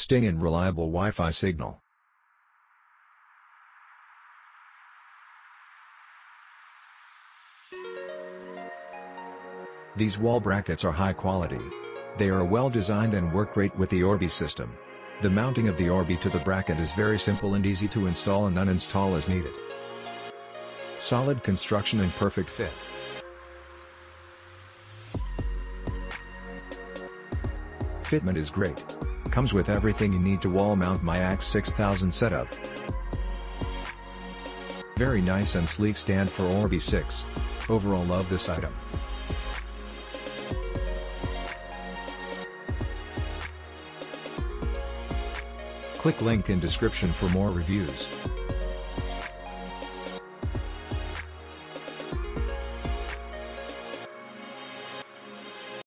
Sting and reliable Wi-Fi signal. These wall brackets are high quality. They are well designed and work great with the Orbi system. The mounting of the Orbi to the bracket is very simple and easy to install and uninstall as needed. Solid construction and perfect fit. Fitment is great. Comes with everything you need to wall mount my AX 6000 setup. Very nice and sleek stand for Orbi 6. Overall love this item. Click link in description for more reviews.